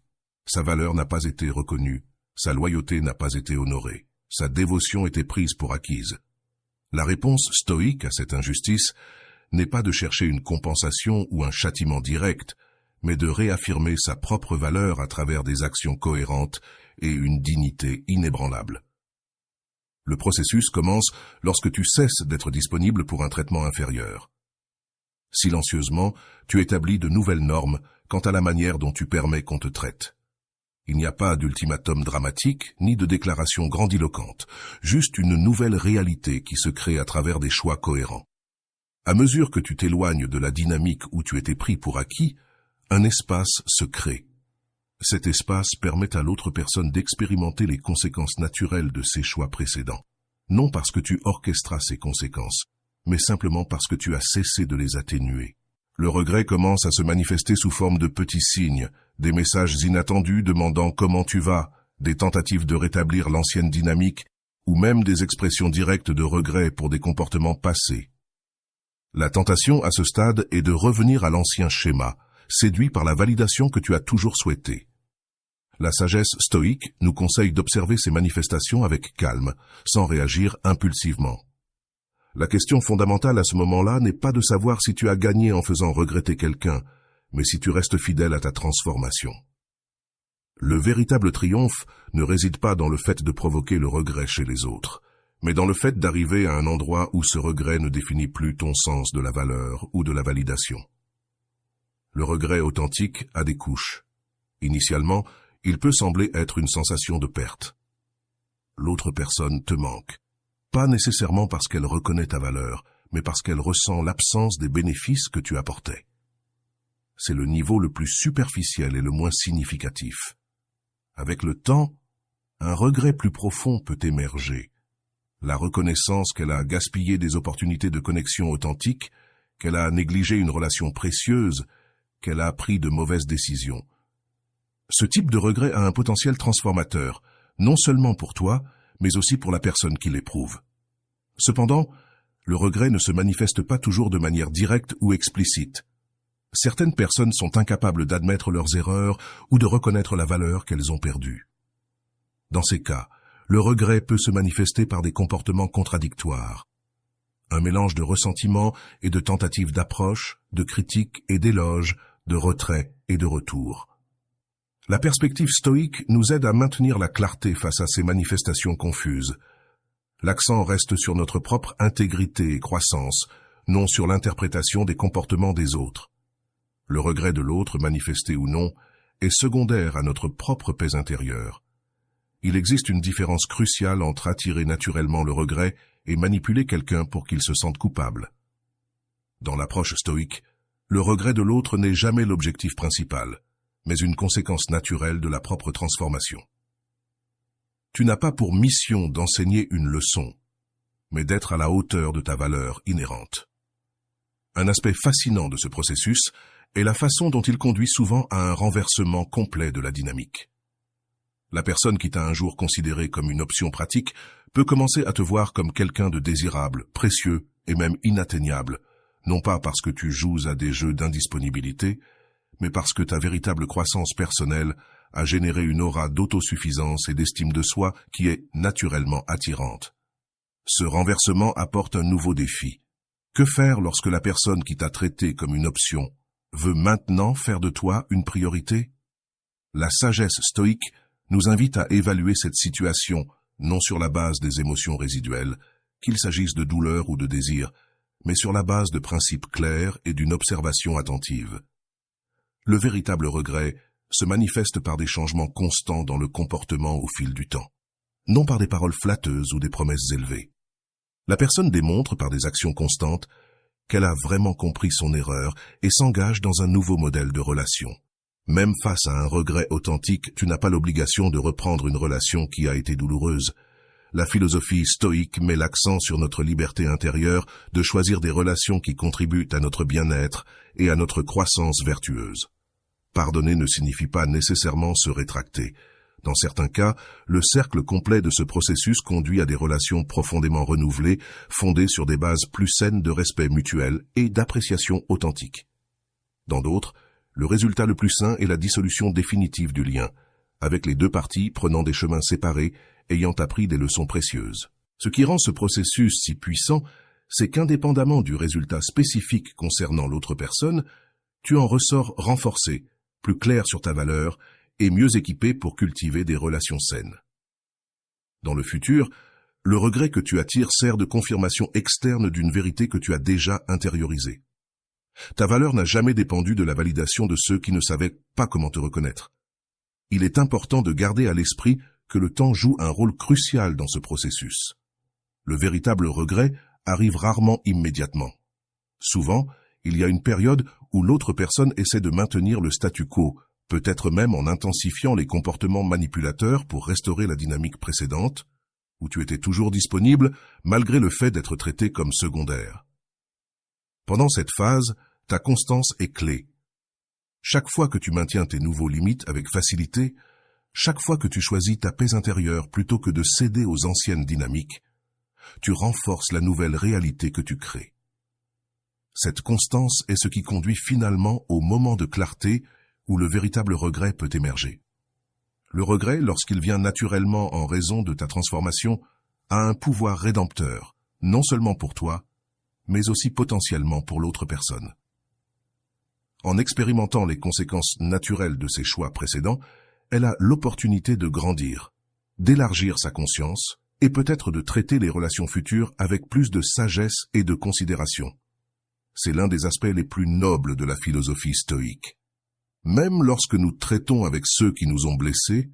Sa valeur n'a pas été reconnue, sa loyauté n'a pas été honorée, sa dévotion était prise pour acquise. La réponse stoïque à cette injustice n'est pas de chercher une compensation ou un châtiment direct, mais de réaffirmer sa propre valeur à travers des actions cohérentes et une dignité inébranlable. Le processus commence lorsque tu cesses d'être disponible pour un traitement inférieur. Silencieusement, tu établis de nouvelles normes quant à la manière dont tu permets qu'on te traite. Il n'y a pas d'ultimatum dramatique ni de déclaration grandiloquente, juste une nouvelle réalité qui se crée à travers des choix cohérents. À mesure que tu t'éloignes de la dynamique où tu étais pris pour acquis, un espace se crée. Cet espace permet à l'autre personne d'expérimenter les conséquences naturelles de ses choix précédents, non parce que tu orchestras ces conséquences, mais simplement parce que tu as cessé de les atténuer. Le regret commence à se manifester sous forme de petits signes, des messages inattendus demandant comment tu vas, des tentatives de rétablir l'ancienne dynamique, ou même des expressions directes de regret pour des comportements passés. La tentation à ce stade est de revenir à l'ancien schéma, séduit par la validation que tu as toujours souhaitée. La sagesse stoïque nous conseille d'observer ces manifestations avec calme, sans réagir impulsivement. La question fondamentale à ce moment-là n'est pas de savoir si tu as gagné en faisant regretter quelqu'un, mais si tu restes fidèle à ta transformation. Le véritable triomphe ne réside pas dans le fait de provoquer le regret chez les autres, mais dans le fait d'arriver à un endroit où ce regret ne définit plus ton sens de la valeur ou de la validation. Le regret authentique a des couches. Initialement, il peut sembler être une sensation de perte. L'autre personne te manque, pas nécessairement parce qu'elle reconnaît ta valeur, mais parce qu'elle ressent l'absence des bénéfices que tu apportais. C'est le niveau le plus superficiel et le moins significatif. Avec le temps, un regret plus profond peut émerger. La reconnaissance qu'elle a gaspillé des opportunités de connexion authentique, qu'elle a négligé une relation précieuse, qu'elle a pris de mauvaises décisions. Ce type de regret a un potentiel transformateur, non seulement pour toi, mais aussi pour la personne qui l'éprouve. Cependant, le regret ne se manifeste pas toujours de manière directe ou explicite. Certaines personnes sont incapables d'admettre leurs erreurs ou de reconnaître la valeur qu'elles ont perdue. Dans ces cas, le regret peut se manifester par des comportements contradictoires. Un mélange de ressentiment et de tentatives d'approche, de critique et d'éloge, de retrait et de retour. La perspective stoïque nous aide à maintenir la clarté face à ces manifestations confuses. L'accent reste sur notre propre intégrité et croissance, non sur l'interprétation des comportements des autres. Le regret de l'autre, manifesté ou non, est secondaire à notre propre paix intérieure. Il existe une différence cruciale entre attirer naturellement le regret et manipuler quelqu'un pour qu'il se sente coupable. Dans l'approche stoïque, le regret de l'autre n'est jamais l'objectif principal, mais une conséquence naturelle de la propre transformation. Tu n'as pas pour mission d'enseigner une leçon, mais d'être à la hauteur de ta valeur inhérente. Un aspect fascinant de ce processus est la façon dont il conduit souvent à un renversement complet de la dynamique. La personne qui t'a un jour considéré comme une option pratique peut commencer à te voir comme quelqu'un de désirable, précieux et même inatteignable, non pas parce que tu joues à des jeux d'indisponibilité, mais parce que ta véritable croissance personnelle a généré une aura d'autosuffisance et d'estime de soi qui est naturellement attirante. Ce renversement apporte un nouveau défi. Que faire lorsque la personne qui t'a traité comme une option veut maintenant faire de toi une priorité? La sagesse stoïque nous invite à évaluer cette situation, non sur la base des émotions résiduelles, qu'il s'agisse de douleur ou de désir, mais sur la base de principes clairs et d'une observation attentive. Le véritable regret se manifeste par des changements constants dans le comportement au fil du temps, non par des paroles flatteuses ou des promesses élevées. La personne démontre par des actions constantes qu'elle a vraiment compris son erreur et s'engage dans un nouveau modèle de relation. Même face à un regret authentique, tu n'as pas l'obligation de reprendre une relation qui a été douloureuse. La philosophie stoïque met l'accent sur notre liberté intérieure de choisir des relations qui contribuent à notre bien-être et à notre croissance vertueuse. Pardonner ne signifie pas nécessairement se rétracter. Dans certains cas, le cercle complet de ce processus conduit à des relations profondément renouvelées, fondées sur des bases plus saines de respect mutuel et d'appréciation authentique. Dans d'autres, le résultat le plus sain est la dissolution définitive du lien, avec les deux parties prenant des chemins séparés, ayant appris des leçons précieuses. Ce qui rend ce processus si puissant, c'est qu'indépendamment du résultat spécifique concernant l'autre personne, tu en ressors renforcé, plus clair sur ta valeur et mieux équipé pour cultiver des relations saines. Dans le futur, le regret que tu attires sert de confirmation externe d'une vérité que tu as déjà intériorisée. Ta valeur n'a jamais dépendu de la validation de ceux qui ne savaient pas comment te reconnaître. Il est important de garder à l'esprit que le temps joue un rôle crucial dans ce processus. Le véritable regret arrive rarement immédiatement. Souvent, il y a une période où l'autre personne essaie de maintenir le statu quo, peut-être même en intensifiant les comportements manipulateurs pour restaurer la dynamique précédente, où tu étais toujours disponible malgré le fait d'être traité comme secondaire. Pendant cette phase, ta constance est clé. Chaque fois que tu maintiens tes nouveaux limites avec facilité, chaque fois que tu choisis ta paix intérieure plutôt que de céder aux anciennes dynamiques, tu renforces la nouvelle réalité que tu crées. Cette constance est ce qui conduit finalement au moment de clarté où le véritable regret peut émerger. Le regret, lorsqu'il vient naturellement en raison de ta transformation, a un pouvoir rédempteur, non seulement pour toi, mais aussi potentiellement pour l'autre personne. En expérimentant les conséquences naturelles de ses choix précédents, elle a l'opportunité de grandir, d'élargir sa conscience et peut-être de traiter les relations futures avec plus de sagesse et de considération. C'est l'un des aspects les plus nobles de la philosophie stoïque. Même lorsque nous traitons avec ceux qui nous ont blessés,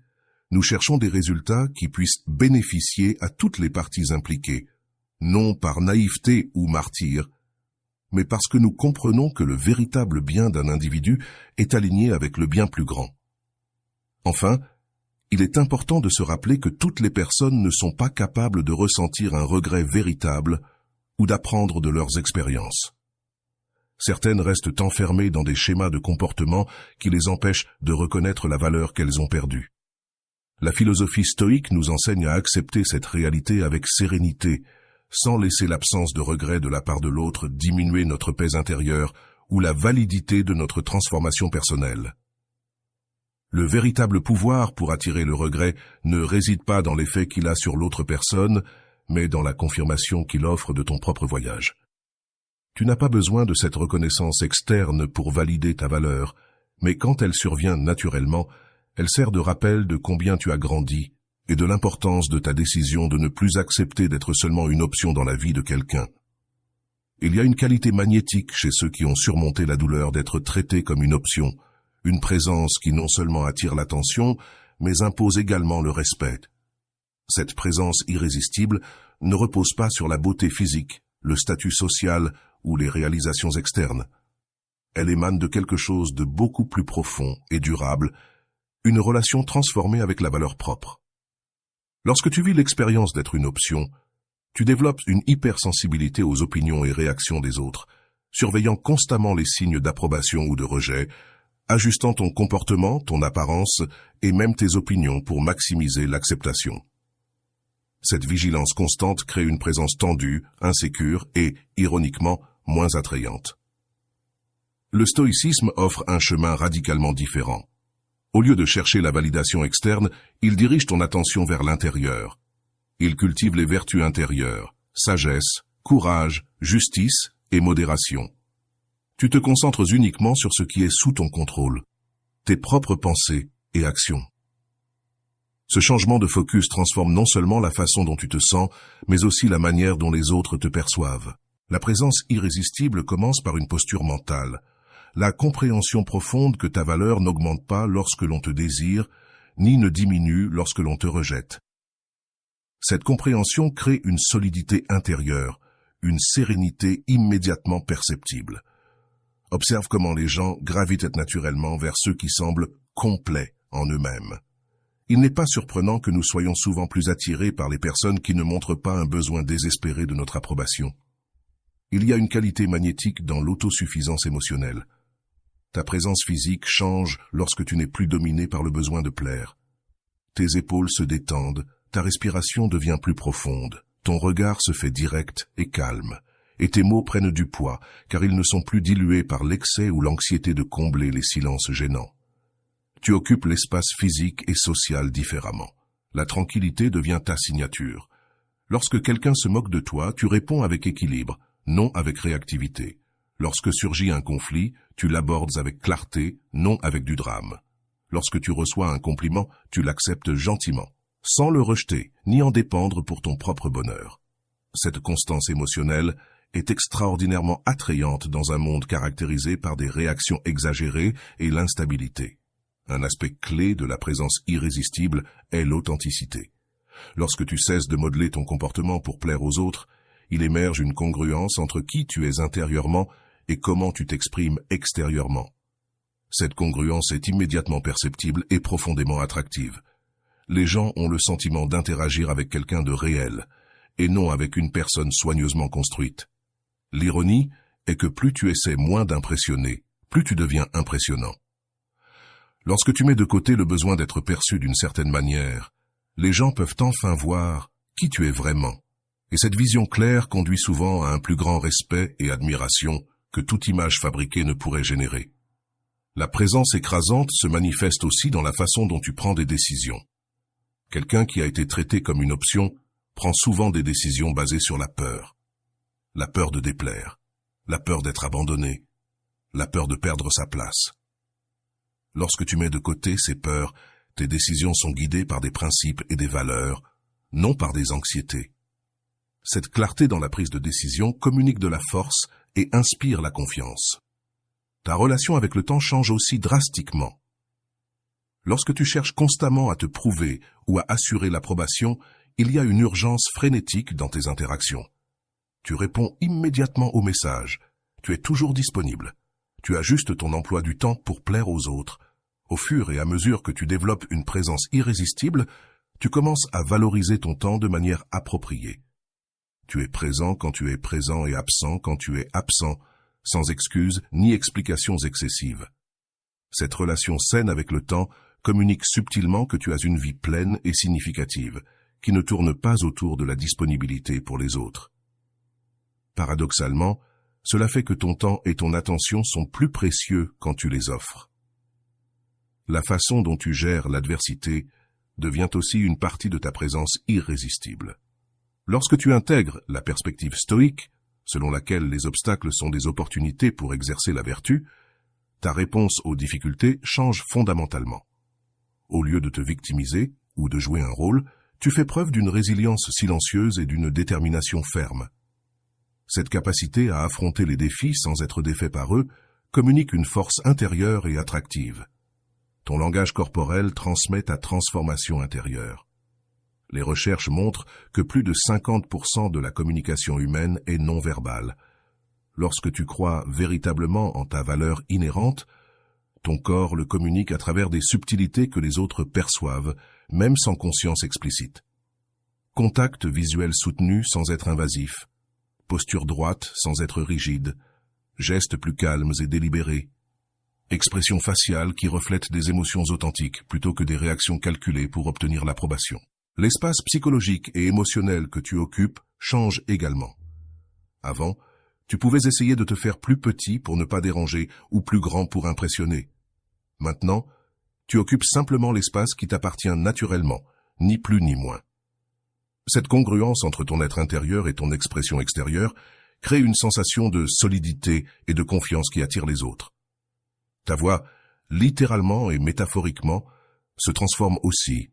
nous cherchons des résultats qui puissent bénéficier à toutes les parties impliquées, non par naïveté ou martyre, mais parce que nous comprenons que le véritable bien d'un individu est aligné avec le bien plus grand. Enfin, il est important de se rappeler que toutes les personnes ne sont pas capables de ressentir un regret véritable ou d'apprendre de leurs expériences. Certaines restent enfermées dans des schémas de comportement qui les empêchent de reconnaître la valeur qu'elles ont perdue. La philosophie stoïque nous enseigne à accepter cette réalité avec sérénité, sans laisser l'absence de regret de la part de l'autre diminuer notre paix intérieure ou la validité de notre transformation personnelle. Le véritable pouvoir pour attirer le regret ne réside pas dans l'effet qu'il a sur l'autre personne, mais dans la confirmation qu'il offre de ton propre voyage. Tu n'as pas besoin de cette reconnaissance externe pour valider ta valeur, mais quand elle survient naturellement, elle sert de rappel de combien tu as grandi et de l'importance de ta décision de ne plus accepter d'être seulement une option dans la vie de quelqu'un. Il y a une qualité magnétique chez ceux qui ont surmonté la douleur d'être traités comme une option, une présence qui non seulement attire l'attention, mais impose également le respect. Cette présence irrésistible ne repose pas sur la beauté physique, le statut social ou les réalisations externes. Elle émane de quelque chose de beaucoup plus profond et durable, une relation transformée avec la valeur propre. Lorsque tu vis l'expérience d'être une option, tu développes une hypersensibilité aux opinions et réactions des autres, surveillant constamment les signes d'approbation ou de rejet, ajustant ton comportement, ton apparence et même tes opinions pour maximiser l'acceptation. Cette vigilance constante crée une présence tendue, insécure et, ironiquement, moins attrayante. Le stoïcisme offre un chemin radicalement différent. Au lieu de chercher la validation externe, il dirige ton attention vers l'intérieur. Il cultive les vertus intérieures, sagesse, courage, justice et modération. Tu te concentres uniquement sur ce qui est sous ton contrôle, tes propres pensées et actions. Ce changement de focus transforme non seulement la façon dont tu te sens, mais aussi la manière dont les autres te perçoivent. La présence irrésistible commence par une posture mentale, la compréhension profonde que ta valeur n'augmente pas lorsque l'on te désire, ni ne diminue lorsque l'on te rejette. Cette compréhension crée une solidité intérieure, une sérénité immédiatement perceptible. Observe comment les gens gravitent naturellement vers ceux qui semblent complets en eux-mêmes. Il n'est pas surprenant que nous soyons souvent plus attirés par les personnes qui ne montrent pas un besoin désespéré de notre approbation. Il y a une qualité magnétique dans l'autosuffisance émotionnelle. Ta présence physique change lorsque tu n'es plus dominé par le besoin de plaire. Tes épaules se détendent, ta respiration devient plus profonde, ton regard se fait direct et calme, et tes mots prennent du poids, car ils ne sont plus dilués par l'excès ou l'anxiété de combler les silences gênants. Tu occupes l'espace physique et social différemment. La tranquillité devient ta signature. Lorsque quelqu'un se moque de toi, tu réponds avec équilibre, non avec réactivité. Lorsque surgit un conflit, tu l'abordes avec clarté, non avec du drame. Lorsque tu reçois un compliment, tu l'acceptes gentiment, sans le rejeter, ni en dépendre pour ton propre bonheur. Cette constance émotionnelle est extraordinairement attrayante dans un monde caractérisé par des réactions exagérées et l'instabilité. Un aspect clé de la présence irrésistible est l'authenticité. Lorsque tu cesses de modeler ton comportement pour plaire aux autres, il émerge une congruence entre qui tu es intérieurement et comment tu t'exprimes extérieurement. Cette congruence est immédiatement perceptible et profondément attractive. Les gens ont le sentiment d'interagir avec quelqu'un de réel, et non avec une personne soigneusement construite. L'ironie est que plus tu essaies moins d'impressionner, plus tu deviens impressionnant. Lorsque tu mets de côté le besoin d'être perçu d'une certaine manière, les gens peuvent enfin voir qui tu es vraiment. Et cette vision claire conduit souvent à un plus grand respect et admiration que toute image fabriquée ne pourrait générer. La présence écrasante se manifeste aussi dans la façon dont tu prends des décisions. Quelqu'un qui a été traité comme une option prend souvent des décisions basées sur la peur. La peur de déplaire, la peur d'être abandonné, la peur de perdre sa place. Lorsque tu mets de côté ces peurs, tes décisions sont guidées par des principes et des valeurs, non par des anxiétés. Cette clarté dans la prise de décision communique de la force et inspire la confiance. Ta relation avec le temps change aussi drastiquement. Lorsque tu cherches constamment à te prouver ou à assurer l'approbation, il y a une urgence frénétique dans tes interactions. Tu réponds immédiatement aux messages. Tu es toujours disponible. Tu ajustes ton emploi du temps pour plaire aux autres. Au fur et à mesure que tu développes une présence irrésistible, tu commences à valoriser ton temps de manière appropriée. Tu es présent quand tu es présent et absent quand tu es absent, sans excuses ni explications excessives. Cette relation saine avec le temps communique subtilement que tu as une vie pleine et significative, qui ne tourne pas autour de la disponibilité pour les autres. Paradoxalement, cela fait que ton temps et ton attention sont plus précieux quand tu les offres. La façon dont tu gères l'adversité devient aussi une partie de ta présence irrésistible. Lorsque tu intègres la perspective stoïque, selon laquelle les obstacles sont des opportunités pour exercer la vertu, ta réponse aux difficultés change fondamentalement. Au lieu de te victimiser ou de jouer un rôle, tu fais preuve d'une résilience silencieuse et d'une détermination ferme. Cette capacité à affronter les défis sans être défait par eux communique une force intérieure et attractive. Ton langage corporel transmet ta transformation intérieure. Les recherches montrent que plus de 50% de la communication humaine est non verbale. Lorsque tu crois véritablement en ta valeur inhérente, ton corps le communique à travers des subtilités que les autres perçoivent, même sans conscience explicite. Contact visuel soutenu sans être invasif, posture droite sans être rigide, gestes plus calmes et délibérés, expression faciale qui reflète des émotions authentiques plutôt que des réactions calculées pour obtenir l'approbation. L'espace psychologique et émotionnel que tu occupes change également. Avant, tu pouvais essayer de te faire plus petit pour ne pas déranger ou plus grand pour impressionner. Maintenant, tu occupes simplement l'espace qui t'appartient naturellement, ni plus ni moins. Cette congruence entre ton être intérieur et ton expression extérieure crée une sensation de solidité et de confiance qui attire les autres. Ta voix, littéralement et métaphoriquement, se transforme aussi.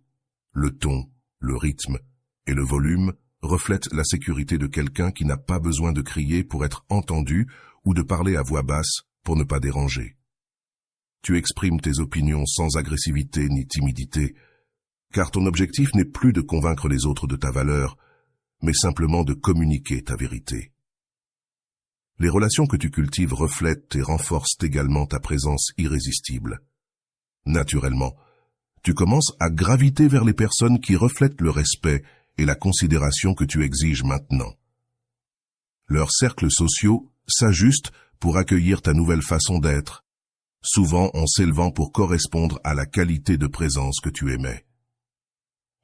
Le ton, le rythme et le volume reflètent la sécurité de quelqu'un qui n'a pas besoin de crier pour être entendu ou de parler à voix basse pour ne pas déranger. Tu exprimes tes opinions sans agressivité ni timidité, car ton objectif n'est plus de convaincre les autres de ta valeur, mais simplement de communiquer ta vérité. Les relations que tu cultives reflètent et renforcent également ta présence irrésistible. Naturellement, tu commences à graviter vers les personnes qui reflètent le respect et la considération que tu exiges maintenant. Leurs cercles sociaux s'ajustent pour accueillir ta nouvelle façon d'être, souvent en s'élevant pour correspondre à la qualité de présence que tu émets.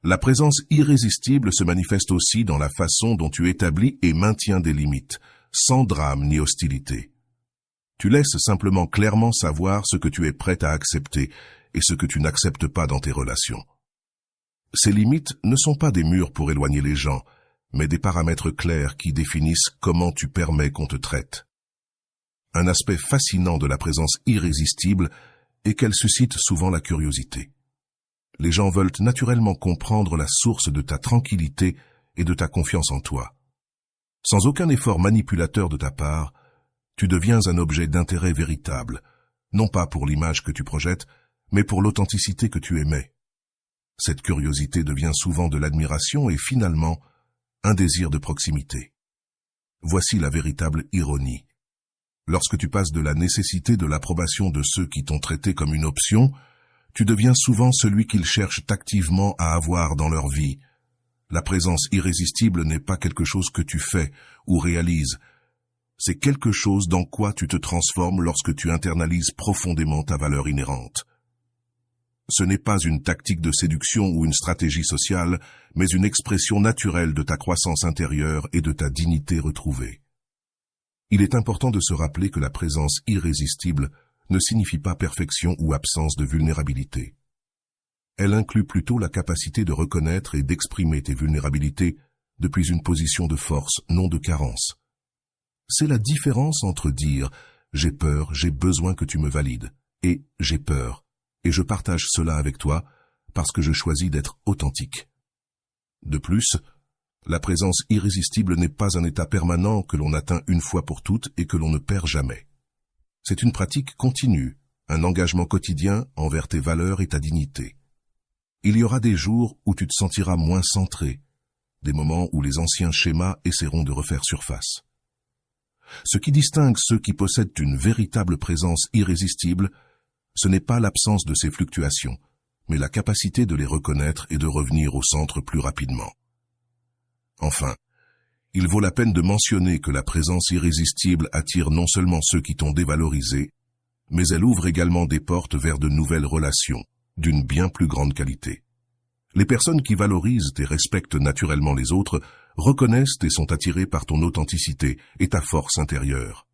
La présence irrésistible se manifeste aussi dans la façon dont tu établis et maintiens des limites, sans drame ni hostilité. Tu laisses simplement clairement savoir ce que tu es prêt à accepter et ce que tu n'acceptes pas dans tes relations. Ces limites ne sont pas des murs pour éloigner les gens, mais des paramètres clairs qui définissent comment tu permets qu'on te traite. Un aspect fascinant de la présence irrésistible est qu'elle suscite souvent la curiosité. Les gens veulent naturellement comprendre la source de ta tranquillité et de ta confiance en toi. Sans aucun effort manipulateur de ta part, tu deviens un objet d'intérêt véritable, non pas pour l'image que tu projettes, mais pour l'authenticité que tu émets. Cette curiosité devient souvent de l'admiration et finalement un désir de proximité. Voici la véritable ironie. Lorsque tu passes de la nécessité de l'approbation de ceux qui t'ont traité comme une option, tu deviens souvent celui qu'ils cherchent activement à avoir dans leur vie. La présence irrésistible n'est pas quelque chose que tu fais ou réalises. C'est quelque chose dans quoi tu te transformes lorsque tu internalises profondément ta valeur inhérente. Ce n'est pas une tactique de séduction ou une stratégie sociale, mais une expression naturelle de ta croissance intérieure et de ta dignité retrouvée. Il est important de se rappeler que la présence irrésistible ne signifie pas perfection ou absence de vulnérabilité. Elle inclut plutôt la capacité de reconnaître et d'exprimer tes vulnérabilités depuis une position de force, non de carence. C'est la différence entre dire « j'ai peur, j'ai besoin que tu me valides » et « j'ai peur, et je partage cela avec toi parce que je choisis d'être authentique ». De plus, la présence irrésistible n'est pas un état permanent que l'on atteint une fois pour toutes et que l'on ne perd jamais. C'est une pratique continue, un engagement quotidien envers tes valeurs et ta dignité. Il y aura des jours où tu te sentiras moins centré, des moments où les anciens schémas essaieront de refaire surface. Ce qui distingue ceux qui possèdent une véritable présence irrésistible, ce n'est pas l'absence de ces fluctuations, mais la capacité de les reconnaître et de revenir au centre plus rapidement. Enfin, il vaut la peine de mentionner que la présence irrésistible attire non seulement ceux qui t'ont dévalorisé, mais elle ouvre également des portes vers de nouvelles relations, d'une bien plus grande qualité. Les personnes qui valorisent et respectent naturellement les autres reconnaissent et sont attirées par ton authenticité et ta force intérieure.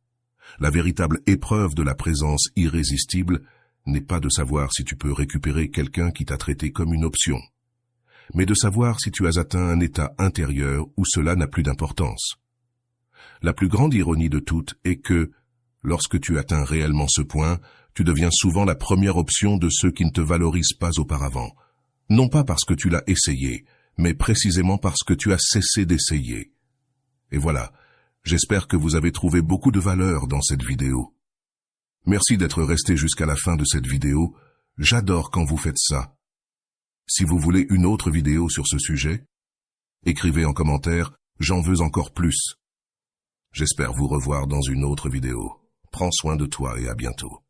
La véritable épreuve de la présence irrésistible n'est pas de savoir si tu peux récupérer quelqu'un qui t'a traité comme une option, mais de savoir si tu as atteint un état intérieur où cela n'a plus d'importance. La plus grande ironie de toutes est que, lorsque tu atteins réellement ce point, tu deviens souvent la première option de ceux qui ne te valorisent pas auparavant, non pas parce que tu l'as essayé, mais précisément parce que tu as cessé d'essayer. Et voilà, j'espère que vous avez trouvé beaucoup de valeur dans cette vidéo. Merci d'être resté jusqu'à la fin de cette vidéo, j'adore quand vous faites ça. Si vous voulez une autre vidéo sur ce sujet, écrivez en commentaire « J'en veux encore plus ». J'espère vous revoir dans une autre vidéo. Prends soin de toi et à bientôt.